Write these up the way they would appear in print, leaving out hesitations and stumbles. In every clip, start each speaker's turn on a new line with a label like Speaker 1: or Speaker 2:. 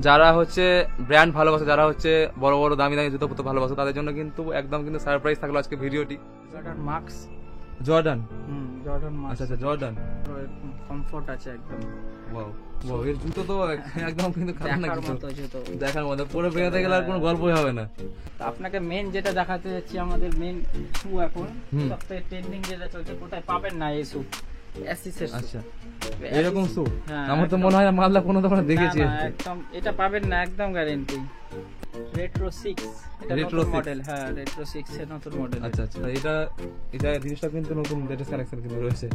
Speaker 1: যারা হচ্ছে ব্র্যান্ড ভালোবাসে, যারা হচ্ছে বড় বড় দামি দামি জুতো পুতো ভালোবাসে, তাদের জন্য কিন্তু একদম কিন্তু সারপ্রাইজ থাকলো আজকে ভিডিওটি।
Speaker 2: Jordan marks,
Speaker 1: Jordan,
Speaker 2: Jordan marks.
Speaker 1: আচ্ছা আচ্ছা জর্ডান,
Speaker 2: কমফোর্ট আছে একদম।
Speaker 1: ওয়াও ওয়াও, এর জুতো তো একদম কিন্তু খারাপ
Speaker 2: দেখার মতো জুতো,
Speaker 1: দেখার মতো, পুরো বেরোতে গেলে আর কোনো গল্পই হবে না।
Speaker 2: তো আপনাকে মেন যেটা দেখাতে যাচ্ছি, আমাদের মেন শু এখন সবথেকে ট্রেন্ডিং যেটা চলছে, কোথায় পাবেন না এই শু, অ্যাসিসের শু।
Speaker 1: আচ্ছা, এরকম শু
Speaker 2: হ্যাঁ,
Speaker 1: আমার তো মনে হয় মালদা কোনো দোকানে দেখেছি।
Speaker 2: না, একদম এটা পাবেন না, একদম গ্যারান্টি। রেট্রো 6, এটা নতুন মডেল। হ্যাঁ, রেট্রো 6 এর নতুন মডেল।
Speaker 1: আচ্ছা আচ্ছা, এটা জিনিসটা কিন্তু নতুন লেটেস্ট কালেকশন কিন্তু রয়েছে।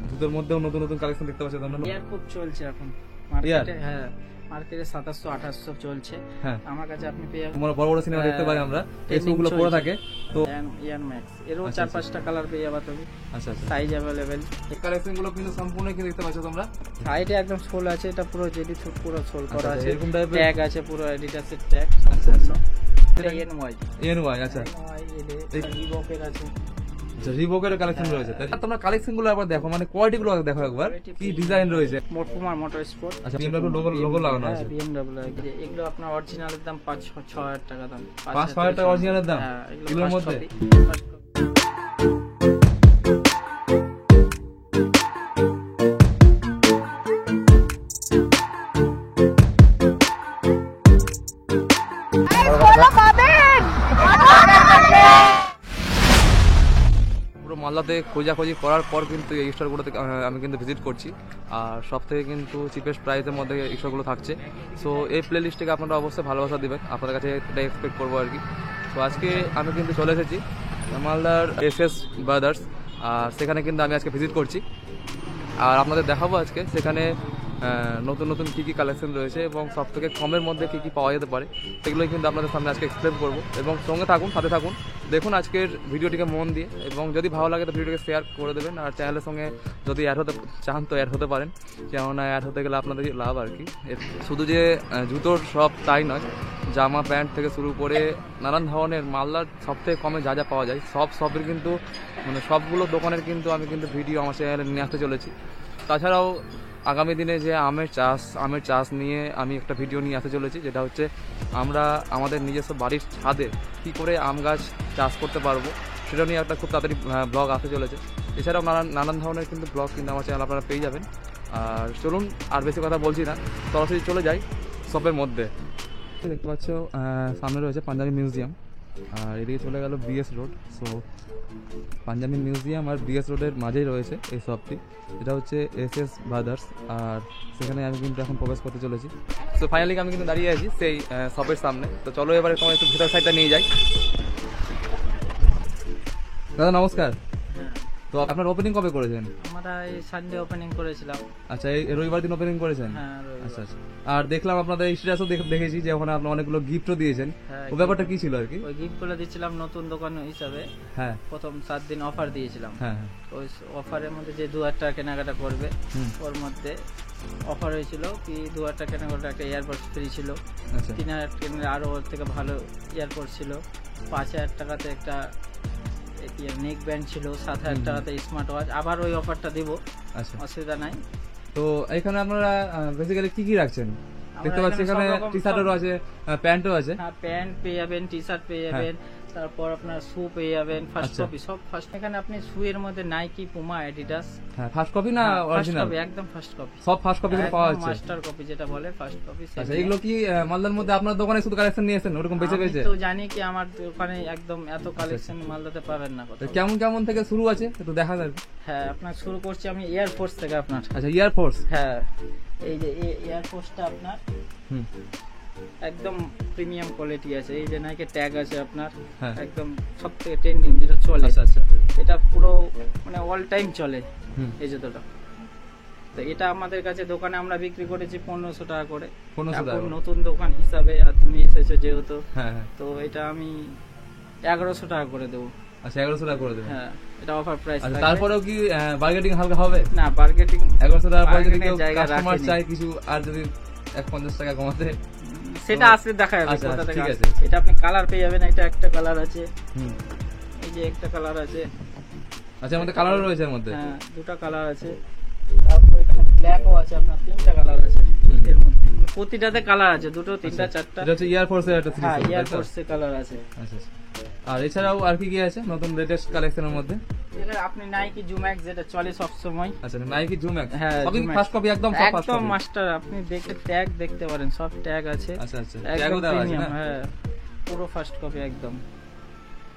Speaker 1: জুতোর মধ্যেও নতুন নতুন কালেকশন দেখতে পাচ্ছি তোমরা।
Speaker 2: এয়ার খুব চলছে এখন মার্কেটে। হ্যাঁ, মার্কেটে 2700-2800 চলছে।
Speaker 1: হ্যাঁ,
Speaker 2: আমার কাছে আপনি পেয়ে যাবেন।
Speaker 1: তোমরা বড় বড় সিনেমা দেখতে পাই আমরা, এই শুগুলো পরে থাকে। তো
Speaker 2: ইয়ান ম্যাক্স এরও 4-5টা কালার পেয়ে যাবে তুমি।
Speaker 1: আচ্ছা আচ্ছা,
Speaker 2: সাইজ अवेलेबल।
Speaker 1: এই কালেকশন গুলো কিন্তু সম্পূর্ণ কি দেখতে পাচ্ছ তোমরা।
Speaker 2: সাইডে একদম সোল আছে, এটা পুরো জেডি সুট, পুরো সোল করা আছে।
Speaker 1: এরকম টাইপের
Speaker 2: ট্যাগ আছে, পুরো এডিডাসের ট্যাগ সম্পূর্ণ। এটা
Speaker 1: এনওয়াই। আচ্ছা,
Speaker 2: এই রিবকের আছে।
Speaker 1: আচ্ছা, রিবকের কালেকশন রয়েছে। তোমরা কালেকশন গুলো একবার দেখো, মানে কোয়ালিটি গুলো দেখো একবার, কি ডিজাইন রয়েছে।
Speaker 2: Puma motor sport.
Speaker 1: আচ্ছা, BMW লোগো লাগানো আছে।
Speaker 2: BMW এগুলো আপনার অরিজিনালের দাম 5-6 টাকা দাম।
Speaker 1: 5-6 টাকা অরিজিনালের দাম এগুলোর মধ্যে। পুরো মালদাতে খোঁজাখুঁজি করার পর কিন্তু এই স্টোরগুলোতে আমি কিন্তু ভিজিট করছি, আর সব থেকে কিন্তু চিপেস্ট প্রাইসের মধ্যে এই স্টোরগুলো থাকছে। সো এই প্লে লিস্টটিকে আপনারা অবশ্যই ভালোবাসা দেবেন, আপনাদের কাছে এটা এক্সপেক্ট করবো আর কি। তো আজকে আমি কিন্তু চলে এসেছি মালদার SS ব্রাদার্স, আর সেখানে কিন্তু আমি আজকে ভিজিট করছি, আর আপনাদের দেখাবো আজকে সেখানে নতুন নতুন কী কী কালেকশন রয়েছে এবং সব থেকে কমের মধ্যে কী কী পাওয়া যেতে পারে, সেগুলোই কিন্তু আপনাদের সামনে আজকে এক্সপ্লেন করবো। এবং সঙ্গে থাকুন, সাথে থাকুন, দেখুন আজকের ভিডিওটিকে মন দিয়ে, এবং যদি ভালো লাগে তো ভিডিওটিকে শেয়ার করে দেবেন। আর চ্যানেলের সঙ্গে যদি অ্যাড হতে চান তো অ্যাড হতে পারেন, কেননা অ্যাড হতে গেলে আপনাদের লাভ আর কি। শুধু যে জুতোর শপ তাই নয়, জামা প্যান্ট থেকে শুরু করে নানান ধরনের মালদার সব থেকে কমে যা যা পাওয়া যায় সব শপের কিন্তু, মানে সবগুলো দোকানের কিন্তু আমি কিন্তু ভিডিও আমার চ্যানেলে নিয়ে আসতে চলেছি। তাছাড়াও আগামী দিনে যে আমের চাষ নিয়ে আমি একটা ভিডিও নিয়ে আসতে চলেছি, যেটা হচ্ছে আমরা আমাদের নিজস্ব বাড়ির ছাদে কী করে আম গাছ চাষ করতে পারবো, সেটা নিয়ে একটা খুব তাড়াতাড়ি ব্লগ আসতে চলেছে। এছাড়াও নানান ধরনের কিন্তু ব্লগ কিন্তু আমার চ্যানেল আপনারা পেয়ে যাবেন। আর চলুন আর বেশি কথা বলছি না, সরাসরি চলে যাই শপের মধ্যে। দেখতে পাচ্ছ সামনে রয়েছে পাঞ্জাবি মিউজিয়াম, আর এদিকে চলে গেল BS road. So Punjabi museum আর BS রোডের মাঝেই রয়েছে এই শপটি, এটা হচ্ছে SS ব্রাদার্স, আর সেখানে আমি কিন্তু এখন প্রবেশ করতে চলেছি। সো ফাইনালি আমি কিন্তু দাঁড়িয়ে আছি সেই শপের সামনে। তো চলো এবারে তোমার একটু ভেতর সাইডটা নিয়ে যাই। দাদা নমস্কার। তো আপনার ওপেনিং কবে করেছেন?
Speaker 2: আমরা এই সানডে ওপেনিং করেছিলাম।
Speaker 1: আচ্ছা, এই রবিবার দিন ওপেনিং করেছেন?
Speaker 2: হ্যাঁ,
Speaker 1: আচ্ছা আচ্ছা। আর দেখলাম আপনাদের স্ট্যাটাসও দেখেছি যে ওখানে আপনি অনেকগুলো গিফটও দিয়েছেন। ও ব্যাপারটা কি ছিল আর কি?
Speaker 2: ওই গিফটগুলো দিয়েছিলাম নতুন দোকান হিসাবে। হ্যাঁ, প্রথম 7 দিন অফার দিয়েছিলাম। হ্যাঁ, ওই অফারের মধ্যে যে 2000 টাকা কেনাকাটা করবে, ওর মধ্যে অফার হয়েছিল কি 2000 টাকা কেনাকাটা একটা এয়ারপোর্ট ফ্রি ছিল। 3000 কিনলে আরো ওর থেকে ভালো এয়ারপোর্ট ছিল। 5000 টাকাতে একটা নেক ব্যান্ড ছিল, 7000 টাকাতে স্মার্ট ওয়াচ। আবার ওই অফারটা দিব, অসুবিধা নাই।
Speaker 1: তো এখানে আপনারা বেসিক্যালি কি কি রাখছেন? দেখতে পাচ্ছি এখানে টি-শার্টও আছে, প্যান্টও আছে।
Speaker 2: হ্যাঁ, প্যান্ট পেয়ে যাবেন, টি-শার্ট পেয়ে যাবেন, তারপর আপনার শু পেয়ে যাবেন, ফার্স্ট কপি সব ফার্স্ট। এখানে আপনি শু এর মধ্যে নাইকি, পুমা, অ্যাডিডাস। হ্যাঁ, ফার্স্ট কপি না অরিজিনাল? একদম ফার্স্ট কপি, সব ফার্স্ট কপি করে পাওয়া যাচ্ছে, মাস্টার কপি যেটা বলে ফার্স্ট কপি।
Speaker 1: আচ্ছা, এগুলো কি মালদার মধ্যে আপনার দোকানে শুধু কালেকশন নিয়েছেন ওরকম বেঁচে বেঁচে?
Speaker 2: তো জানি কি আমার দোকানে একদম এত কালেকশন মালদাতে পাবেন না।
Speaker 1: কেমন কেমন থেকে শুরু আছে একটু দেখা যাবে?
Speaker 2: হ্যাঁ, আপনার শুরু করছি আমি এয়ার ফোর্স থেকে আপনার।
Speaker 1: আচ্ছা, এয়ার ফোর্স।
Speaker 2: হ্যাঁ, এই যে এয়ার ফোর্সটা আপনার একদম প্রিমিয়াম কোয়ালিটি আছে। এই যে নাইকে ট্যাগ আছে আপনার, একদম সবথেকে ট্রেন্ডিং যেটা চলে। আচ্ছা, এটা পুরো মানে অল টাইম চলে এই জুতোটা। তো এটা আমাদের কাছে দোকানে আমরা বিক্রি করেছি 1500 টাকা করে। 1500 টাকা নতুন দোকান হিসাবে, আর তুমি এসেছো যেহেতু, তো এটা আমি 1100 টাকা করে দেবো।
Speaker 1: আচ্ছা, 1100 টাকা করে দেবেন?
Speaker 2: হ্যাঁ, এটা অফার প্রাইস।
Speaker 1: তারপরেও কি বার্গেটিং হালকা হবে?
Speaker 2: না, বার্গেটিং
Speaker 1: 1100 টাকা পরে যদি কেউ কাস্টমার চাই কিছু আর যদি 150 টাকা কমাতে,
Speaker 2: সেটা আসলে দেখা যাবে।
Speaker 1: আচ্ছা, ঠিক আছে।
Speaker 2: এটা আপনি কালার পেয়ে যাবেন, এটা একটা কালার আছে, এই যে একটা কালার আছে।
Speaker 1: আচ্ছা, আমাদের কালারও রয়েছে এর মধ্যে?
Speaker 2: হ্যাঁ, দুটো কালার আছে। তারপর এখানে ব্ল্যাকও আছে আপনার, 3টা কালার আছে এর মধ্যে। প্রতিটাতে কালার আছে, দুটো তিনটা চারটা।
Speaker 1: এটা হচ্ছে এয়ার ফোর্সের একটা সিরিজ।
Speaker 2: হ্যাঁ, এয়ার ফোর্সের কালার আছে।
Speaker 1: আচ্ছা আচ্ছা। আর এছাড়াও আর কি কি আছে নতুন লেটেস্ট কালেকশনের মধ্যে?
Speaker 2: এটা আপনি নাইকি জুম্যাক্স যেটা চলে সব সময়।
Speaker 1: আচ্ছা, নাইকি জুম্যাক্স।
Speaker 2: হ্যাঁ,
Speaker 1: সবই ফার্স্ট কপি, একদম সব ফার্স্ট
Speaker 2: একদম
Speaker 1: কপি।
Speaker 2: মাস্টার। আপনি দেখে ট্যাগ দেখতে পারেন, সব ট্যাগ আছে।
Speaker 1: আচ্ছা আচ্ছা,
Speaker 2: একদম
Speaker 1: ট্যাগও দেওয়া আছে
Speaker 2: প্রিমিয়াম।
Speaker 1: না?
Speaker 2: হ্যাঁ, পুরো ফার্স্ট কপি একদম।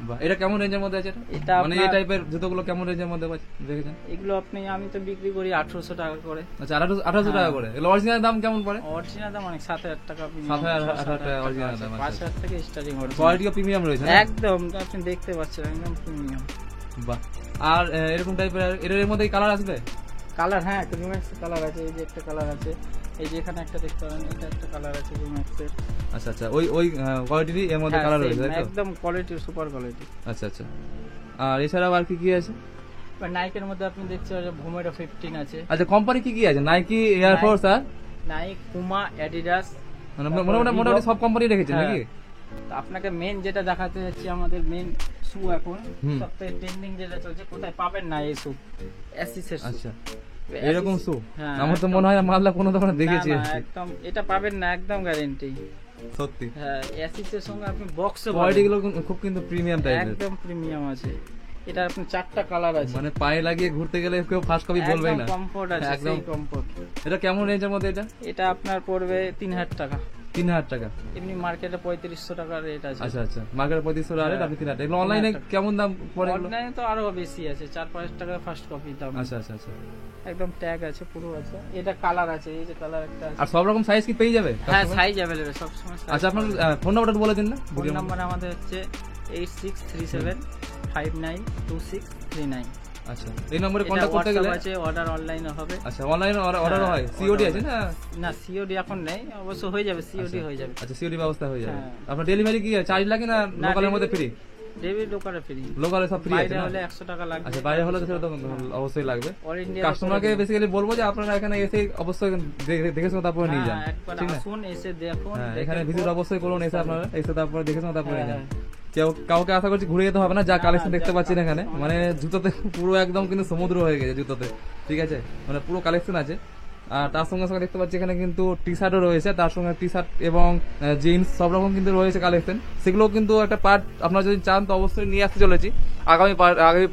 Speaker 1: বাহ, এটা কেমন রেঞ্জের মধ্যে আছে?
Speaker 2: এটা
Speaker 1: মানে এই
Speaker 2: আপনার-
Speaker 1: টাইপের জুতোগুলো কেমন রেঞ্জের মধ্যে দেখেছেন?
Speaker 2: এগুলো আমি তো বিক্রি করি 1800 টাকা করে।
Speaker 1: আচ্ছা, 1800 টাকা করে। এগুলো অরিজিনাল দাম কেমন পড়ে?
Speaker 2: অরিজিনাল দাম অনেক 7000 টাকা।
Speaker 1: 7000 টাকা অরিজিনাল দাম।
Speaker 2: 5000 থেকে স্টার্টিং।
Speaker 1: কোয়ালিটিও প্রিমিয়াম রয়েছে না?
Speaker 2: একদম, আপনি দেখতে পাচ্ছেন একদম প্রিমিয়াম।
Speaker 1: বাহ। আর এরকম টাইপের এর মধ্যে কালার আসবে?
Speaker 2: কালার, হ্যাঁ, জুম্যাক্সের কালার আছে। এই যে একটা কালার আছে, এই যে এখানে একটা দেখতে পারেন, এটা একটা কালার আছে জুম্যাক্সের।
Speaker 1: আচ্ছা আচ্ছা, ওই কোয়ালিটিরই এর মধ্যে
Speaker 2: হ্যাঁ,
Speaker 1: কালার
Speaker 2: same,
Speaker 1: রয়েছে, তাই তো?
Speaker 2: একদম কোয়ালিটি, সুপার কোয়ালিটি।
Speaker 1: আচ্ছা আচ্ছা। আর এছাড়াও আর কি কি আছে?
Speaker 2: নাইকের মধ্যে আপনি দেখতে পাচ্ছেন ভোমেরো 15 আছে।
Speaker 1: আচ্ছা, কোম্পানি কি কি আছে? নাইকি, এয়ার ফোর্স আর
Speaker 2: নাইক, পুমা, অ্যাডিডাস।
Speaker 1: মানে মোটামুটি সব কোম্পানি রেখেছেন
Speaker 2: হ্যাঁ।
Speaker 1: নাকি?
Speaker 2: তো আপনাকে মেন যেটা দেখাতে যাচ্ছি, আমাদের মেন শু এখন
Speaker 1: হুম।
Speaker 2: সবথেকে ট্রেন্ডিং যেটা চলছে, কোথায় পাবেন না এই শু, অ্যাসিসের শু।
Speaker 1: আচ্ছা, এরকম শু
Speaker 2: হ্যাঁ,
Speaker 1: আমার তো
Speaker 2: একদম।
Speaker 1: মনে হয় মালদা কোনো দোকানে দেখেছি।
Speaker 2: না, না, একদম এটা পাবেন না, একদম গ্যারেন্টি।
Speaker 1: সত্যি
Speaker 2: হ্যাঁ, অ্যাসিসের সঙ্গে আপনি বক্সে
Speaker 1: কোয়ালিটি গুলো খুব কিন্তু প্রিমিয়াম টাইপের।
Speaker 2: একদম প্রিমিয়াম আছে। এটা আপনি 4টা কালার আছে।
Speaker 1: মানে পায়ে লাগিয়ে ঘুরতে গেলে কেউ ফার্স্ট কপি বলবেই না।
Speaker 2: কমফোর্ট আছে,
Speaker 1: একদম
Speaker 2: সেই কমফোর্ট।
Speaker 1: এটা কেমন রেঞ্জের মধ্যে?
Speaker 2: এটা আপনার পড়বে 3000 টাকা।
Speaker 1: 3000 টাকা।
Speaker 2: এমনি মার্কেটে 3500 টাকা রেট আছে।
Speaker 1: আচ্ছা আচ্ছা, মার্কেটে 3500 টাকা রেট, আপনি 3000 টাকা। এগুলো অনলাইনে
Speaker 2: 3000 টাকা।
Speaker 1: কেমন দাম পড়ে এগুলো?
Speaker 2: অনলাইনে তো আরো বেশি আছে, 4-5 টাকা ফার্স্ট কপি দাম।
Speaker 1: আচ্ছা আচ্ছা আচ্ছা।
Speaker 2: একদম ট্যাগ আছে, পুরো আছে। এটা কালার আছে, এই যে কালার একটা আছে।
Speaker 1: আর সব রকম সাইজ কি পেয়ে যাবে?
Speaker 2: হ্যাঁ, সাইজ अवेलेबल সব সময়।
Speaker 1: আচ্ছা, আপনার ফোন নাম্বারটা বলে দিন না।
Speaker 2: ফোন নাম্বার আমাদের হচ্ছে 8637592639।
Speaker 1: আচ্ছা, এই নম্বরে কন্টাক্ট করতে গেলে
Speaker 2: আছে, অর্ডার অনলাইনে হবে।
Speaker 1: আচ্ছা, অনলাইনে অর্ডারও হয়? সিওডি আছে না?
Speaker 2: না, সিওডি এখন নেই, অবশ্য হয়ে যাবে, সিওডি হয়ে যাবে।
Speaker 1: আচ্ছা, সিওডি ব্যবস্থা হয়ে যাবে।
Speaker 2: হ্যাঁ।
Speaker 1: আপনার ডেলিভারি কি চার্জ লাগে না লোকালের মধ্যে ফ্রি?
Speaker 2: ডেবিট লোকালে ফ্রি।
Speaker 1: লোকালে সব ফ্রি আছে
Speaker 2: বাইরে
Speaker 1: না?
Speaker 2: হলে 100 টাকা লাগবে।
Speaker 1: আচ্ছা, বাইরে হলে তো সেটা তো অবশ্যই লাগবে।
Speaker 2: অল ইন্ডিয়া
Speaker 1: কাস্টমারকে বেসিক্যালি বলবো যে আপনারা এখানে এসে অবশ্যই দেখে শুনে তারপরে নিয়ে যান,
Speaker 2: একবার
Speaker 1: ঠিক না?
Speaker 2: আসুন, এসে দেখুন।
Speaker 1: হ্যাঁ,
Speaker 2: দেখে
Speaker 1: এখানে ভিজিট অবশ্যই করুন, এসে আপনারা এসে তারপরে দেখে শুনে তারপরে নিয়ে যান।
Speaker 2: হ্যাঁ।
Speaker 1: কাউকে আশা করছি ঘুরে যেতে হবে না, যা কালেকশন
Speaker 2: না,
Speaker 1: দেখতে
Speaker 2: যা
Speaker 1: পাচ্ছেন এখানে।
Speaker 2: collection
Speaker 1: মানে জুতোতে পুরো একদম কিন্তু সমুদ্র হয়ে গেছে জুতোতে, ঠিক আছে? মানে পুরো কালেকশন আছে। আর তার সঙ্গে সঙ্গে দেখতে পাচ্ছি এখানে কিন্তু টি শার্টও রয়েছে, তার সঙ্গে টি শার্ট এবং জিন্স সব রকম কিন্তু রয়েছে কালেকশন। সেগুলো কিন্তু একটা পার্ট আপনারা যদি চান তো অবশ্যই নিয়ে আসতে চলেছি আগামী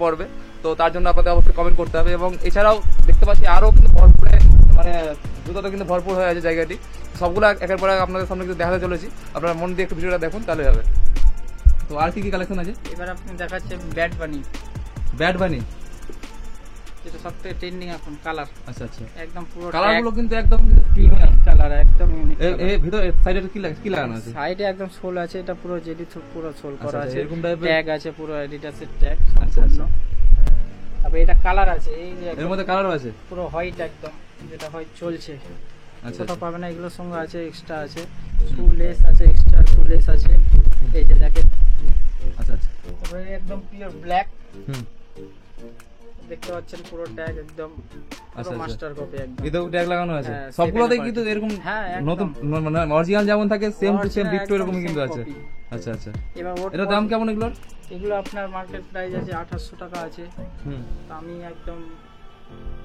Speaker 1: পর্বে। তো তার জন্য আপনাদের অবশ্যই কমেন্ট করতে হবে। এবং এছাড়াও দেখতে পাচ্ছি আরো কিন্তু ভরপুরে, মানে জুতোতে কিন্তু ভরপুর হয়ে আছে জায়গাটি। সবগুলো একের পর এক আপনাদের সামনে কিন্তু দেখাতে চলেছি। আপনারা মন দিয়ে একটু ভিডিওটা দেখুন, তাহলে হবে। তো আর কি কি কালেকশন আছে?
Speaker 2: এবার আপনি দেখাচ্ছেন ব্যাড বানি।
Speaker 1: ব্যাড বানি,
Speaker 2: যেটা সবথেকে ট্রেন্ডিং এখন কালার।
Speaker 1: আচ্ছা আচ্ছা।
Speaker 2: একদম পুরো
Speaker 1: কালার গুলো কিন্তু একদম প্রিমিয়াম
Speaker 2: কালার, একদম ইউনিক।
Speaker 1: ভিতরে সাইডে কি লাগানো আছে?
Speaker 2: সাইডে একদম সোল আছে, এটা পুরো জেডি পুরো সোল করা
Speaker 1: আচ্ছা,
Speaker 2: আছে।
Speaker 1: এরকম টাইপের
Speaker 2: ট্যাগ আছে, পুরো এডিডাসের ট্যাগ
Speaker 1: আচ্ছা,
Speaker 2: সম্পূর্ণ। তারপর এটা কালার আছে, এই যে
Speaker 1: এর মধ্যে কালারও আছে?
Speaker 2: পুরো হোয়াইট একদম, যেটা হোয়াইট চলছে।
Speaker 1: আচ্ছা
Speaker 2: কোথাও পাবে না, এগুলোর সঙ্গে আছে, এক্সট্রা আছে, শু লেস আছে, এক্সট্রা শু লেস আছে। এই যে দেখেন,
Speaker 1: আচ্ছা আচ্ছা।
Speaker 2: তারপরে একদম পিওর ব্ল্যাক
Speaker 1: হুম,
Speaker 2: দেখতে পাচ্ছেন, পুরো ট্যাগ একদম
Speaker 1: আচ্ছা,
Speaker 2: পুরো মাস্টার কপি একদম।
Speaker 1: এতেও ট্যাগ লাগানো আছে?
Speaker 2: হ্যাঁ,
Speaker 1: সবগুলোতেই
Speaker 2: সেখানে
Speaker 1: কিন্তু এরকম
Speaker 2: হ্যাঁ, একদম।
Speaker 1: নতুন, মানে অরিজিনাল যেমন থাকে সেম টু সেম
Speaker 2: Original
Speaker 1: ডিক্টো
Speaker 2: একদম
Speaker 1: এরকমই কিন্তু
Speaker 2: same
Speaker 1: আছে।
Speaker 2: copy।
Speaker 1: আচ্ছা আচ্ছা।
Speaker 2: এবার ওর
Speaker 1: এটা দাম কেমন এগুলোর?
Speaker 2: এগুলো আপনার মার্কেট প্রাইস আছে 2800 টাকা আছে।
Speaker 1: হুম,
Speaker 2: তো আমি একদম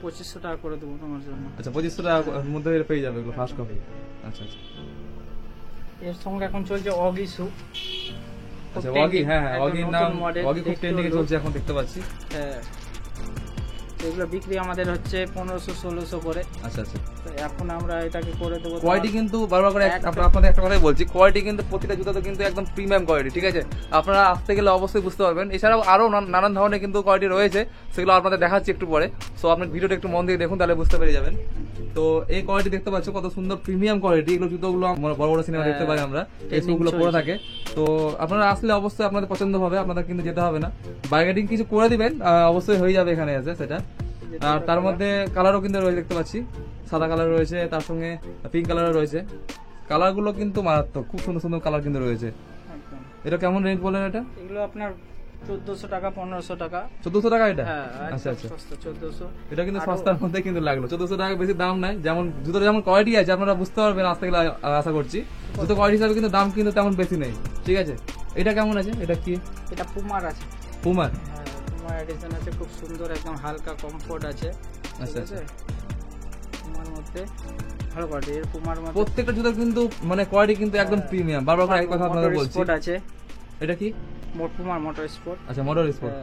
Speaker 2: 2500 টাকা করে দেবো তোমার জন্য।
Speaker 1: আচ্ছা, 2500 টাকার মধ্যে পেয়ে যাবে এগুলো ফার্স্ট কপি। আচ্ছা আচ্ছা
Speaker 2: এর সঙ্গে এখন চলছে অগি শু।
Speaker 1: আচ্ছা। ওয়াগি, হ্যাঁ হ্যাঁ, ওয়াগির নাম, ওয়াগি খুব ট্রেন্ডিং এ চলছে এখন দেখতে পাচ্ছি।
Speaker 2: হ্যাঁ, তো এগুলো বিক্রি আমাদের হচ্ছে 1500-1600 করে।
Speaker 1: আচ্ছা আচ্ছা।
Speaker 2: তো এখন আমরা এটাকে করে দেবো
Speaker 1: কোয়ালিটি কিন্তু বারবার করে আপনাদের একটা কথাই বলছি, কোয়ালিটি কিন্তু প্রতিটা জুতাতে কিন্তু একদম প্রিমিয়াম কোয়ালিটি, ঠিক আছে? আপনারা আসতে গেলে অবশ্যই বুঝতে পারবেন। এছাড়াও আরো নানান ধরনের কিন্তু কোয়ালিটি রয়েছে, সেগুলো আপনাদের দেখাচ্ছি একটু পরে। সো আপনার ভিডিওটা একটু মন দিয়ে দেখুন, তাহলে বুঝতে পেরে যাবেন। তো এই কোয়ালিটি দেখতে পাচ্ছ কত সুন্দর প্রিমিয়াম কোয়ালিটি। এগুলো জুতোগুলো বড় বড় সিনেমা দেখতে পাই আমরা, এই শুগুলো পরে থাকে। তো আপনারা আসলে অবশ্যই আপনাদের পছন্দ হবে, আপনাদের কিন্তু যেতে হবে না। বার্গেনিং কিছু করে দিবেন, অবশ্যই হয়ে যাবে এখানে এসে সেটা। আর তার মধ্যে কালারও কিন্তু রয়েছে দেখতে পাচ্ছি, সাদা কালার রয়েছে, তার সঙ্গে পিঙ্ক কালারও রয়েছে। কালারগুলো কিন্তু মারাত্মক, খুব সুন্দর সুন্দর কালার কিন্তু রয়েছে।
Speaker 2: একদম।
Speaker 1: এটা কেমন রেঞ্জ বলেন? এটা
Speaker 2: এগুলো আপনার 1400 টাকা, 1500 টাকা।
Speaker 1: 1400 টাকা এটা?
Speaker 2: হ্যাঁ,
Speaker 1: আচ্ছা আচ্ছা।
Speaker 2: সস্তা 1400।
Speaker 1: এটা কিন্তু সস্তার মধ্যে কিন্তু লাগলো। 1400 টাকা বেশি দাম নাই। যেমন জুতোর যেমন কোয়ালিটি আছে আপনারা বুঝতে পারবেন আসতে গেলে, আশা করছি। জুতো কোয়ালিটি হিসাবে কিন্তু দাম কিন্তু তেমন বেশি নেই, ঠিক আছে? এটা কেমন আছে? এটা কি?
Speaker 2: এটা পুমার আছে।
Speaker 1: পুমার?
Speaker 2: হ্যাঁ, পুমার এডিশন আছে, খুব সুন্দর, একদম হালকা কমফোর্ট আছে।
Speaker 1: আচ্ছা
Speaker 2: ঠিক আছে? পুমার মধ্যে ভালো কোয়ালিটি এর পুমার মধ্যে
Speaker 1: প্রত্যেকটা জুতো কিন্তু মানে কোয়ালিটি কিন্তু একদম প্রিমিয়াম। বারবার করে এক কথা আপনাদের বলছি।
Speaker 2: স্পোর্ট আছে,
Speaker 1: এটা কি?
Speaker 2: পুমার মোটর স্পোর্ট।
Speaker 1: আচ্ছা, মোটর স্পোর্ট।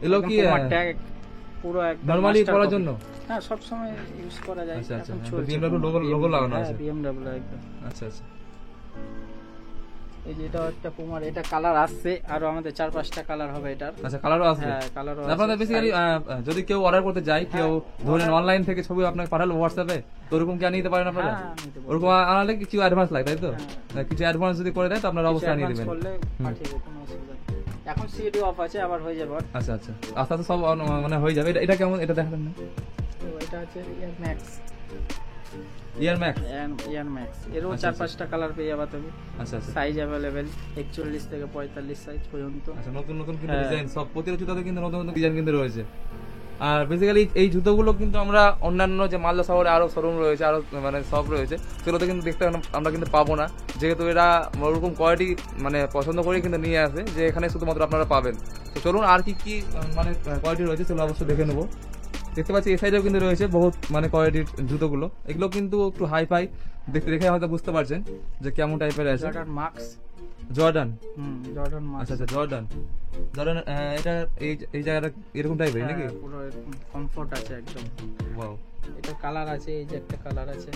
Speaker 1: এগুলো কি
Speaker 2: ট্যাগ পুরো একদম
Speaker 1: নরমালি পরার জন্য?
Speaker 2: হ্যাঁ, সব সময় ইউজ করা যায়।
Speaker 1: আচ্ছা আচ্ছা,
Speaker 2: এখন চলছে
Speaker 1: BMW লোগো লাগানো আছে।
Speaker 2: BMW একদম।
Speaker 1: আচ্ছা আচ্ছা,
Speaker 2: এই যে এটা একটা পুমার, এটা কালার আসছে আর আমাদের 4-5টা কালার হবে এটার।
Speaker 1: আচ্ছা, কালারও আসবে?
Speaker 2: হ্যাঁ, কালারও আছে।
Speaker 1: আপনাদের বেসিক্যালি যদি কেউ অর্ডার করতে যায়, কেউ ধরেন অনলাইন থেকে ছবি আপনাকে পাঠালো হোয়াটসঅ্যাপে, তো ওরকম কি নিতে পারেন আপনারা?
Speaker 2: হ্যাঁ, নিতে পারবো।
Speaker 1: ওরকম আনালে কিছু অ্যাডভান্স লাগে, তাই তো? কিছু অ্যাডভান্স যদি করে দেয় তো আপনারা অবশ্যই আনিয়ে
Speaker 2: অ্যাডভান্স
Speaker 1: দেবেন।
Speaker 2: করলে পাঠিয়ে দেব, কোনো অসুবিধা নেই। এখন সিডি অফ আছে, আবার হয়ে যাবে।
Speaker 1: আচ্ছা আচ্ছা, আস্তে আস্তে সব মানে হয়ে যাবে। এটা কেমন, এটা দেখাবেন না?
Speaker 2: তো এটা আছে ইয়ার ম্যাক্স।
Speaker 1: ইয়ার ম্যাক্স?
Speaker 2: ইয়ার ম্যাক্স এরও
Speaker 1: আচ্ছা,
Speaker 2: 4-5টা কালার পেয়ে যাবে তুমি।
Speaker 1: আচ্ছা আচ্ছা
Speaker 2: সাইজ अवेलेबल 41 থেকে 45 সাইজ পর্যন্ত।
Speaker 1: আচ্ছা, নতুন নতুন কিন্তু ডিজাইন, সব প্রতিটা জুতাতে কিন্তু নতুন নতুন ডিজাইন কিন্তু রয়েছে। আর বেসিক্যালি এই জুতোগুলো কিন্তু আমরা অন্যান্য যে মালদা শহরে আরো শোরুম রয়েছে, আরো মানে শপ রয়েছে, সেগুলোতে কিন্তু দেখতে আমরা কিন্তু পাবো না, যেহেতু এরা ওরকম কোয়ালিটি মানে পছন্দ করে কিন্তু নিয়ে আসে, যে এখানে শুধুমাত্র আপনারা পাবেন। তো চলুন আর কি কি মানে কোয়ালিটি রয়েছে সেগুলো অবশ্যই দেখে নেবো। দেখতে পাচ্ছি এই সাইডেও কিন্তু রয়েছে বহুত মানে কোয়ালিটির জুতোগুলো। এগুলো কিন্তু একটু হাই ফাই, দেখে হয়তো বুঝতে পারছেন যে কেমন টাইপের আছে।
Speaker 2: Jordan marks.
Speaker 1: Jordan?
Speaker 2: Jordan marks.
Speaker 1: আচ্ছা আচ্ছা, জর্ডান। এটা এই জায়গাটা এরকম টাইপের নাকি?
Speaker 2: পুরো এরকম কমফোর্ট আছে একদম।
Speaker 1: ওয়াও,
Speaker 2: এটা কালার আছে, এই যে একটা কালার আছে,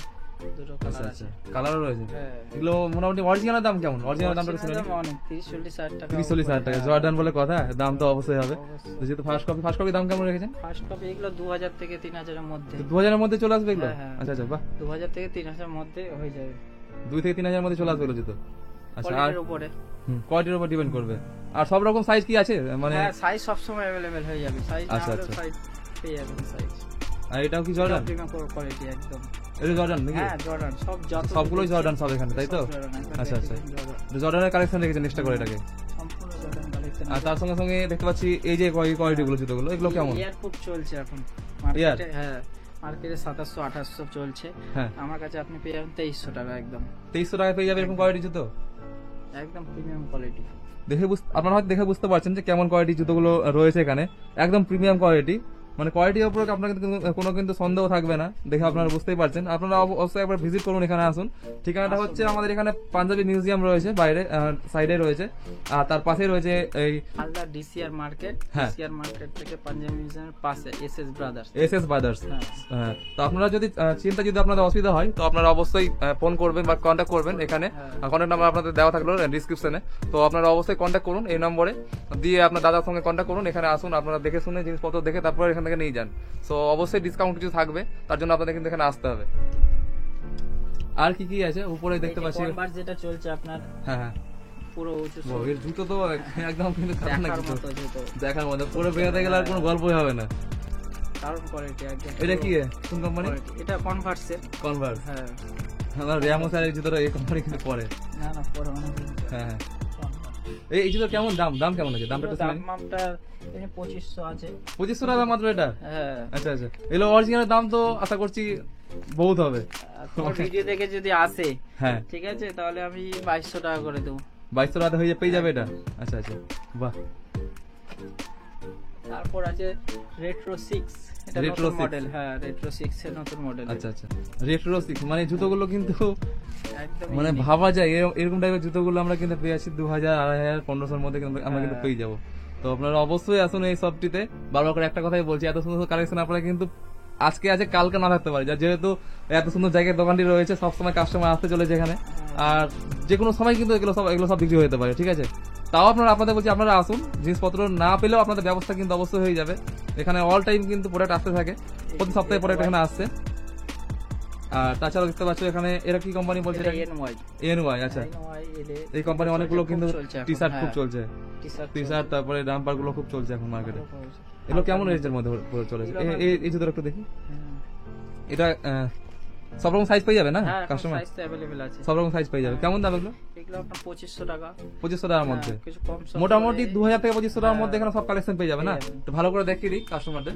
Speaker 2: দুটো
Speaker 1: আচ্ছা
Speaker 2: কালার
Speaker 1: আচ্ছা,
Speaker 2: আছে।
Speaker 1: কালারও রয়েছে।
Speaker 2: হ্যাঁ,
Speaker 1: এগুলো মোটামুটি অরিজিনাল দাম কেমন? অরিজিনাল দামটা শুনে
Speaker 2: দাম অনেক 30-40 হাজার টাকা।
Speaker 1: 30-40 হাজার টাকা। জর্ডান বলে কথা, দাম তো অবশ্যই হবে।
Speaker 2: অবশ্যই।
Speaker 1: তো যেহেতু ফার্স্ট কপি দাম কেমন রেখেছেন?
Speaker 2: ফার্স্ট কপি এগুলো 2000 থেকে 3000 এর মধ্যে।
Speaker 1: 2000 এর মধ্যে চলে আসবে এগুলো?
Speaker 2: হ্যাঁ, হ্যাঁ।
Speaker 1: আচ্ছা আচ্ছা, বাহ,
Speaker 2: 2000 থেকে 3000 এর মধ্যে হয়ে যাবে।
Speaker 1: 2 থেকে 3000 এর মধ্যে চলে আসবে এগুলো জুতো। আচ্ছা, আর
Speaker 2: কোয়ালিটির উপরে।
Speaker 1: কোয়ালিটির উপর ডিপেন্ড করবে। আর সব রকম সাইজ কি আছে মানে?
Speaker 2: হ্যাঁ, সাইজ সব সময় अवेलेबल হয়ে যাবে। সাইজ না
Speaker 1: আচ্ছা,
Speaker 2: হলে
Speaker 1: আচ্ছা।
Speaker 2: সাইজ পেয়ে যাবেন সাইজ।
Speaker 1: আর এটাও কি জর্ডান?
Speaker 2: প্রিমিয়াম কোয়ালিটি একদম।
Speaker 1: এটা জর্ডান নাকি?
Speaker 2: হ্যাঁ, জর্ডান সব যত
Speaker 1: সবগুলোই জর্ডান সব এখানে, তাই তো?
Speaker 2: সব জর্ডান, একবার
Speaker 1: আচ্ছা আচ্ছা,
Speaker 2: দেখে নিন জর্ডান।
Speaker 1: জর্ডানের কালেকশন রেখেছেন এক্সট্রা করে এটাকে।
Speaker 2: সম্পূর্ণ জর্ডান কালেকশন।
Speaker 1: আর তার সঙ্গে সঙ্গে দেখতে পাচ্ছি এই যে কোয়ালিটি গুলো জুতোগুলো, এগুলো কেমন?
Speaker 2: এয়ারপোর্ট চলছে এখন মার্কেটে। হ্যাঁ, মার্কেটে 2700-2800 চলছে।
Speaker 1: হ্যাঁ,
Speaker 2: আমার কাছে আপনি পেয়ে যাবেন 2300 টাকা একদম।
Speaker 1: 2300 টাকায় পেয়ে যাবে এরকম কোয়ালিটি জুতো?
Speaker 2: একদম প্রিমিয়াম কোয়ালিটি।
Speaker 1: আপনারা হয়তো দেখে বুঝতে পারছেন যে কেমন কোয়ালিটি জুতোগুলো রয়েছে এখানে, একদম প্রিমিয়াম কোয়ালিটি। মানে কোয়ালিটির উপর আপনার কোনো কিন্তু সন্দেহ থাকবে না, দেখে আপনারা বুঝতেই পারছেন। আপনারা অবশ্যই একবার ভিজিট করুন, এখানে আসুন। ঠিকানাটা হচ্ছে আমাদের এখানে পাঞ্জাবি মিউজিয়াম রয়েছে, বাইরে সাইডে রয়েছে, আর তার পাশে রয়েছে এই
Speaker 2: মালদা ডিসিআর মার্কেট।
Speaker 1: হ্যাঁ।
Speaker 2: ডিসিআর মার্কেট থেকে পাঞ্জাবি মিউজিয়ামের পাশে এসএস ব্রাদার্স।
Speaker 1: ব্রাদার্স।
Speaker 2: হ্যাঁ।
Speaker 1: হ্যাঁ, তো আপনারা যদি যদি আপনাদের অসুবিধা হয় তো আপনারা অবশ্যই ফোন করবেন বা কন্ট্যাক্ট করবেন। এখানে কন্ট্যাক্ট নাম্বার আপনাদের দেওয়া থাকলো ডিসক্রিপশনে, তো আপনারা অবশ্যই কন্ট্যাক্ট করুন এই নম্বরে, দিয়ে আপনার দাদার সঙ্গে কন্ট্যাক্ট করুন। এখানে আসুন, আপনারা দেখে শুনে জিনিসপত্র দেখে তারপর এখান থেকে নিয়ে যান। সো অবশ্যই ডিসকাউন্ট কিছু থাকবে, তার জন্য আপনাদের কিন্তু এখানে আসতে হবে। আর কি কি আছে উপরে দেখতে পাচ্ছি?
Speaker 2: কনভার্স যেটা চলছে আপনার,
Speaker 1: হ্যাঁ হ্যাঁ,
Speaker 2: পুরো উঁচু
Speaker 1: ও, এর জুতো তো একদম কিন্তু খারাপ
Speaker 2: দেখার
Speaker 1: জুতো,
Speaker 2: মতো জুতো,
Speaker 1: দেখার মধ্যে পুরো বেরোতে গেলে আর কোনো গল্পই হবে না।
Speaker 2: দারুণ কোয়ালিটি একদম।
Speaker 1: এটা কি কোন কোম্পানি?
Speaker 2: এটা কনভার্সের।
Speaker 1: কনভার্স?
Speaker 2: হ্যাঁ,
Speaker 1: আমার র্যামো স্যার এই জুতোটা এই কোম্পানি কিন্তু পরে।
Speaker 2: না না, পরে অনেক
Speaker 1: হ্যাঁ হ্যাঁ, এই জুতো কেমন দাম কেমন আছে? দামটা একটু শুনে নিই।
Speaker 2: দামটা 2500 আছে।
Speaker 1: 2500 টাকা মাত্র এটা?
Speaker 2: হ্যাঁ।
Speaker 1: আচ্ছা আচ্ছা, এগুলো অরিজিনাল দাম তো আশা করছি বহুত হবে।
Speaker 2: তোমার ভিডিও দেখে যদি আসে,
Speaker 1: হ্যাঁ,
Speaker 2: ঠিক আছে, তাহলে আমি 2200 টাকা করে দেবো।
Speaker 1: 2200 টাকা হয়ে পেয়ে যাবে এটা? আচ্ছা আচ্ছা, বাহ।
Speaker 2: তারপর আছে রেট্রো 6, এটা
Speaker 1: Retro
Speaker 2: নতুন
Speaker 1: 6?
Speaker 2: মডেল। হ্যাঁ, রেট্রো 6 এর নতুন মডেল।
Speaker 1: আচ্ছা আচ্ছা, রেট্রো 6 মানে জুতোগুলো কিন্তু
Speaker 2: একদম
Speaker 1: মানে ভাবা যায় এরকম টাইপের জুতোগুলো আমরা কিন্তু পেয়ে আছি 2000, 2500, 1500 মধ্যে আমরা কিন্তু পেয়ে যাবো। তো আপনারা অবশ্যই আসুন এই শপটিতে। বারবার করে একটা কথাই বলছি, এত সুন্দর কালেকশন আপনারা কিন্তু আজকে আছে কালকে না থাকতে পারে, যেহেতু এত সুন্দর জায়গায় দোকানটি রয়েছে, সবসময় কাস্টমার আসতে চলেছে এখানে, আর যে কোনো সময় কিন্তু এগুলো সব বিক্রি হয়ে যেতে পারে, ঠিক আছে? তাও আপনাদের বলছি আপনারা আসুন, জিনিসপত্র না পেলেও আপনাদের ব্যবস্থা কিন্তু অবশ্যই হয়ে যাবে। এখানে অল টাইম কিন্তু প্রোডাক্ট আসতে থাকে, প্রতি সপ্তাহে প্রোডাক্ট এখানে আসছে। আর তাছাড়া দেখতে পাচ্ছ এখানে এরা কি কোম্পানি বলছে? এনওয়াই। আচ্ছা, এই কোম্পানি অনেকগুলো কিন্তু টি শার্ট খুব চলছে, টি শার্ট তারপরে ডাম্পার গুলো খুব চলছে এখন মার্কেটে। এগুলো কেমন রেঞ্জের মধ্যে চলেছে? এই জুতোটা একটু দেখি। এটা সব রকম সাইজ পেয়ে যাবে না কাস্টমার? সব রকম সাইজ পেয়ে যাবে। কেমন দাম এগুলো?
Speaker 2: এগুলো আপনার 2500 টাকা।
Speaker 1: 2500 টাকার মধ্যে?
Speaker 2: কিছু কম সম
Speaker 1: মোটামুটি 2000 থেকে 2500 টাকার মধ্যে এখানে সব কালেকশন পেয়ে যাবে না? তো ভালো করে দেখিয়ে দিই কাস্টমারদের।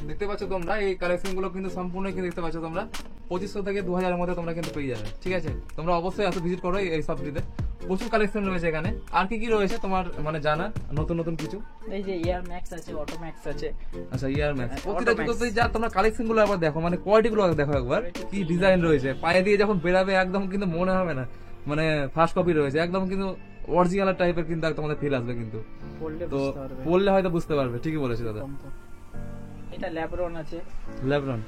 Speaker 1: দেখতে পাচ্ছ তোমরা এই কালেকশন গুলো কিন্তু সম্পূর্ণ কিন্তু দেখতে পাচ্ছ তোমরা 2500 থেকে 2000 এর মধ্যে তোমরা কিন্তু পেয়ে যাবে, ঠিক আছে? তোমরা অবশ্যই আসো, ভিজিট করো এই শপটিতে। প্রচুর কালেকশন রয়েছে এখানে। আর কি কি রয়েছে তোমার মানে জানা নতুন নতুন কিছু?
Speaker 2: এই যে ইয়ার ম্যাক্স আছে, অটো ম্যাক্স আছে।
Speaker 1: আচ্ছা, ইয়ার ম্যাক্স। প্রতিটা জুতোতে যা তোমরা কালেকশন গুলো একবার দেখো, মানে কোয়ালিটি গুলো দেখো একবার, কি ডিজাইন রয়েছে। পায়ে দিয়ে যখন বেরাবে একদম কিন্তু মনে হবে না মানে ফার্স্ট কপি রয়েছে, একদম কিন্তু অরিজিনাল টাইপের কিন্তু তোমাদের ফিল আসবে কিন্তু। তো পড়লে হয়তো বুঝতে পারবে। ঠিকই বলেছো দাদা।
Speaker 2: এটা ল্যাব্রন আছে।
Speaker 1: ল্যাব্রন,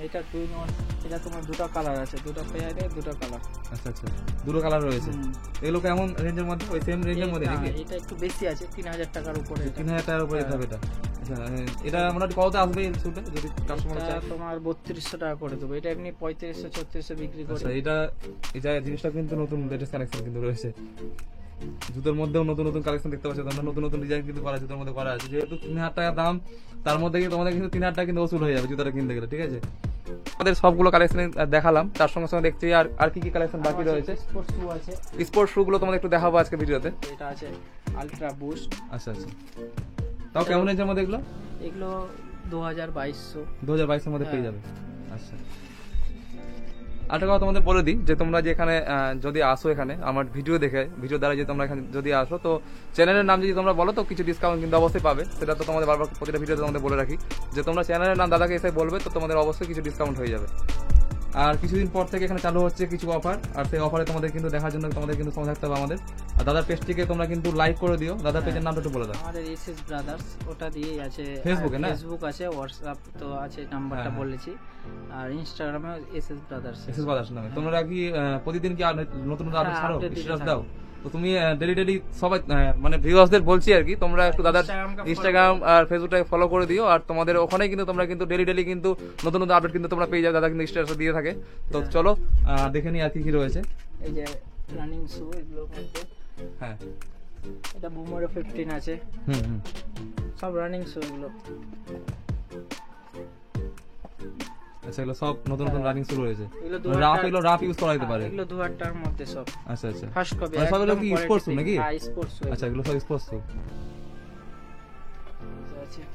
Speaker 2: এটা 2-in-1। এটা তোমার দুটো কালার আছে, দুটো পেয়ারে দুটো কালার।
Speaker 1: আচ্ছা আচ্ছা, দুটো কালার রয়েছে। এগুলো কেমন রেঞ্জের মধ্যে? ওই সেম রেঞ্জের মধ্যে নাকি?
Speaker 2: এটা একটু বেশি আছে, 3000 টাকার উপরে।
Speaker 1: 3000 টাকার উপরে যেতে হবে এটা। আচ্ছা, এটা মোটামুটি কততে আসবে এই স্যুটে যদি কাস্টমার চায়?
Speaker 2: তোমার 3200 টাকা করে দেবো। এটা এমনি 3500-3600 বিক্রি করে।
Speaker 1: আচ্ছা, এটা জিনিসটা কিন্তু নতুন লেটেস্ট কালেকশন কিন্তু রয়েছে। জুতোর মধ্যেও নতুন নতুন কালেকশন দেখতে পাচ্ছ তোমরা, নতুন নতুন ডিজাইন কিন্তু করা জুতোর মধ্যে করা আছে। যেহেতু 3000 টাকা দাম, তার মধ্যে কিন্তু তোমাদের কিন্তু 3000 টাকা কিন্তু ওসুল হয়ে যাবে জুতোটা কিনতে গেলে। ঠিক আছে, আমাদের সবগুলো কালেকশন দেখালাম, তার সঙ্গে সঙ্গে দেখছি আর কি কি কালেকশন বাকি রয়েছে।
Speaker 2: স্পোর্টস শু আছে।
Speaker 1: স্পোর্টস শু গুলো তোমাদের একটু দেখাবো আজকে ভিডিওতে।
Speaker 2: এটা আছে আলট্রা বুস্ট।
Speaker 1: আচ্ছা আচ্ছা, তাও কেমন রেঞ্জের মধ্যে এগুলো?
Speaker 2: এগুলো 2200।
Speaker 1: 2022 এর মধ্যে পেয়ে যাবে। আচ্ছা, আরেকটা কথা তোমাদের বলে দিই যে তোমরা যে এখানে যদি আসো, এখানে আমার ভিডিও দেখে, ভিডিও দ্বারা যদি তোমরা এখানে যদি আসো, তো চ্যানেলের নাম যদি তোমরা বলো তো কিছু ডিসকাউন্ট কিন্তু অবশ্যই পাবে। সেটা তো তোমাদের বারবার প্রতিটা ভিডিওতে তোমাদের বলে রাখি যে তোমরা চ্যানেলের নাম দাদাকে এসে বলবে, তো তোমাদের অবশ্যই কিছু ডিসকাউন্ট হয়ে যাবে। আর কিছুদিন পর থেকে এখানে চালু হচ্ছে কিছু অফার, আর সেই অফারে তোমাদের কিন্তু দেখার জন্য তোমাদের কিন্তু সময় থাকতে হবে আমাদের। আর দাদার পেজটিকে তোমরা কিন্তু লাইক করে দিও। দাদার পেজের নামটা একটু বলে দাও।
Speaker 2: আমাদের এসএস ব্রাদার্স, ওটা দিয়েই আছে।
Speaker 1: ফেসবুকে না?
Speaker 2: ফেসবুক আছে, হোয়াটসঅ্যাপ তো আছে, নাম্বারটা বলেছি। আর ইনস্টাগ্রামে এসএস ব্রাদার্স।
Speaker 1: এসএস ব্রাদার্স নামে তোমরা কি প্রতিদিন কি নতুন নতুন আপডেট ছাড়ো, স্ট্যাটাস দাও? তো তুমি ডেলি সবাই মানে ভিউয়ার্সদের বলছি আর কি, তোমরা একটু দাদার ইনস্টাগ্রাম আর ফেসবুকটাকে ফলো করে দিও। আর তোমাদের ওখানে কিন্তু তোমরা কিন্তু ডেলি কিন্তু নতুন নতুন আপডেট কিন্তু তোমরা পেয়ে যাবে। দাদা কিন্তু স্ট্যাটাস দিয়ে থাকে। তো চলো দেখে নিই আর কি কি রয়েছে।
Speaker 2: এই যে রানিং শু, এগুলো মধ্যে
Speaker 1: হ্যাঁ,
Speaker 2: এটা বুমারো 15 আছে। সব রানিং শু এগুলো।
Speaker 1: আচ্ছা, এগুলো সব নতুন নতুন রানিং শুরু হয়েছে।
Speaker 2: এগুলো
Speaker 1: রাফ ইউজ করা যেতে পারে।
Speaker 2: এগুলো 2000 টাকার মধ্যে সব।
Speaker 1: আচ্ছা আচ্ছা,
Speaker 2: ফার্স্ট কপি।
Speaker 1: সব এগুলো কি স্পোর্টস শু নাকি?
Speaker 2: হ্যাঁ, স্পোর্টস শু।
Speaker 1: আচ্ছা, এগুলো সব স্পোর্টস শু।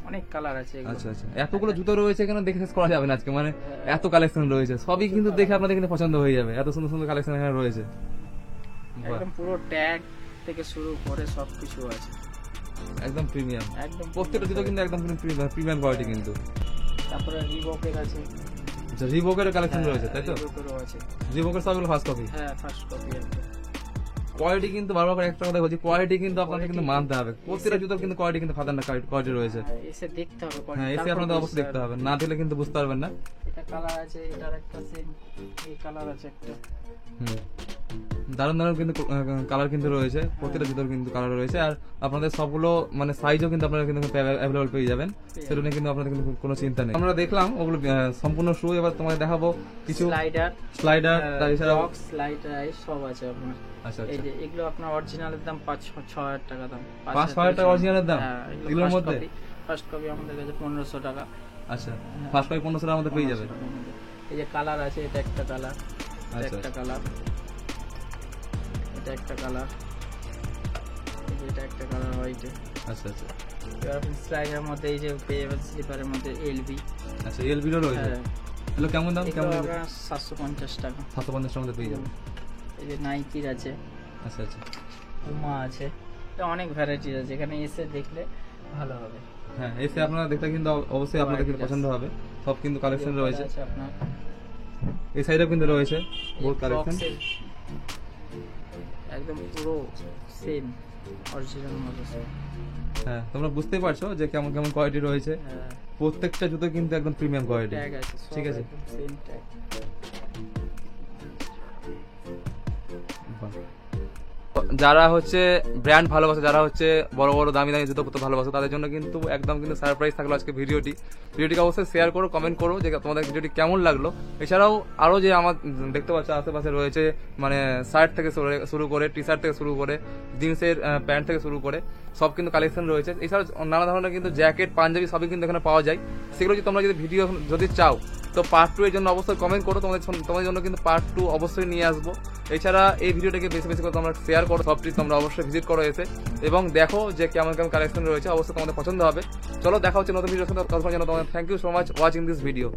Speaker 2: অনেক কালার আছে এগুলো।
Speaker 1: আচ্ছা আচ্ছা, এতগুলো জুতো রয়েছে এখানে, দেখে শেষ করা যাবে না আজকে। মানে এত কালেকশন রয়েছে, সবই কিন্তু দেখে আপনাদের কিন্তু পছন্দ হয়ে যাবে। এত সুন্দর সুন্দর কালেকশন এখানে রয়েছে।
Speaker 2: একদম পুরো ট্যাগ থেকে শুরু করে সবকিছু আছে,
Speaker 1: একদম প্রিমিয়াম।
Speaker 2: একদম
Speaker 1: প্রত্যেকটা জুতো কিন্তু একদম প্রিমিয়াম কোয়ালিটি কিন্তু।
Speaker 2: তারপরে রিবকের আছে।
Speaker 1: আচ্ছা, রিবকের কালেকশন রয়েছে তাই তো?
Speaker 2: রিবকেরও আছে।
Speaker 1: রিবকের সবগুলো ফার্স্ট কপি?
Speaker 2: হ্যাঁ, ফার্স্ট কপি আছে।
Speaker 1: কোয়ালিটি কিন্তু বারবার করে একটা কথা বলছি, কোয়ালিটি কিন্তু আপনাদের কিন্তু মানতে হবে। প্রত্যেকটা জুতোর কিন্তু কোয়ালিটি কিন্তু খাতারনাক কোয়ালিটি রয়েছে।
Speaker 2: এসে দেখতে হবে।
Speaker 1: হ্যাঁ, এসে আপনাদের অবশ্যই দেখতে হবে, না দিলে কিন্তু বুঝতে পারবেন না।
Speaker 2: এটা কালার আছে, এটার একটা সেম এই কালার আছে একটা।
Speaker 1: দারুণ দারুণ কিন্তু কালার কিন্তু রয়েছে, প্রত্যেকটা জুতোর কিন্তু কালার রয়েছে। আর আপনাদের সবগুলো মানে সাইজও কিন্তু আপনারা কিন্তু অ্যাভেলেবল পেয়ে যাবেন, সেটা নিয়ে কিন্তু আপনাদের কিন্তু কোনো চিন্তা নেই। আমরা দেখলাম ওগুলো সম্পূর্ণ শু, এবার তোমাদের দেখাবো কিছু স্লাইডার তাছাড়া
Speaker 2: বক্স স্লাইডার সব আছে আপনার।
Speaker 1: আচ্ছা,
Speaker 2: এই যে এগুলো আপনার অরিজিনালের দাম 5-6 হাজার টাকা দাম।
Speaker 1: 5-6 টাকা অরিজিনালের দাম এগুলোর মধ্যে?
Speaker 2: ফার্স্ট কপি আমাদের কাছে 1500 টাকা।
Speaker 1: আচ্ছা, ফার্স্ট কপি 1500 টাকার মধ্যে পেয়ে যাবে।
Speaker 2: এই যে কালার আছে, এটা একটা কালার, একটা কালার, এটা একটা কালার, এটা একটা কালার হোয়াইট।
Speaker 1: আচ্ছা আচ্ছা,
Speaker 2: এবার আপনি স্লাইডের মধ্যে এই যে পেয়ে যাবেন, স্লিপারের মধ্যে এলবি।
Speaker 1: আচ্ছা, এলবি রও রয়েছে। এগুলো কেমন দাম? কেমন?
Speaker 2: 750 টাকা।
Speaker 1: 750 টাকার মধ্যে পেয়ে যাবে।
Speaker 2: এই যে নাইকির আছে।
Speaker 1: আচ্ছা আচ্ছা,
Speaker 2: পুমা আছে। এটা অনেক ভ্যারাইটিস আছে, এখানে এসে দেখলে ভালো হবে।
Speaker 1: হ্যাঁ, এসে আপনারা দেখতে কিন্তু অবশ্যই আপনাদের কিন্তু পছন্দ হবে। সব কিন্তু কালেকশন রয়েছে
Speaker 2: আপনার।
Speaker 1: এই সাইডেও কিন্তু রয়েছে বহুত কালেকশন,
Speaker 2: একদম পুরো সেম অরিজিনাল মতো।
Speaker 1: হ্যাঁ, তোমরা বুঝতেই পারছো যে কেমন কেমন কোয়ালিটি রয়েছে। প্রত্যেকটা জুতো কিন্তু একদম প্রিমিয়াম কোয়ালিটি। ঠিক আছে,
Speaker 2: সেম ট্যাগ।
Speaker 1: যারা হচ্ছে ব্র্যান্ড ভালোবাসে, যারা হচ্ছে বড় বড় দামি দামি জুতো পরতে ভালোবাসে, তাদের জন্য কিন্তু একদম কিন্তু সারপ্রাইজ থাকলো আজকে ভিডিওটিকে অবশ্যই শেয়ার করো, কমেন্ট করো যে তোমাদের ভিডিওটি কেমন লাগলো। এছাড়াও আরো যে আমার দেখতে পাচ্ছ আশেপাশে রয়েছে মানে শার্ট থেকে শুরু করে, টি শার্ট থেকে শুরু করে, জিন্সের প্যান্ট থেকে শুরু করে সব কিন্তু কালেকশন রয়েছে। এছাড়াও নানা ধরনের কিন্তু জ্যাকেট, পাঞ্জাবি সবই কিন্তু এখানে পাওয়া যায়। সেগুলো যদি তোমরা যদি ভিডিও যদি চাও তো পার্ট 2 এর জন্য অবশ্যই কমেন্ট করো, তোমাদের জন্য কিন্তু পার্ট 2 অবশ্যই নিয়ে আসবো। এছাড়া এই ভিডিওটাকে বেশি বেশি করে তোমরা শেয়ার করো, সবটি তোমরা অবশ্যই ভিজিট করো এসে এবং দেখো যে কেমন কেমন কালেকশন রয়েছে, অবশ্যই তোমাদের পছন্দ হবে। চলো দেখা হচ্ছে নতুন ভিডিওর সাথে, ততক্ষণ যেন তোমাদের thank you so much watching this video.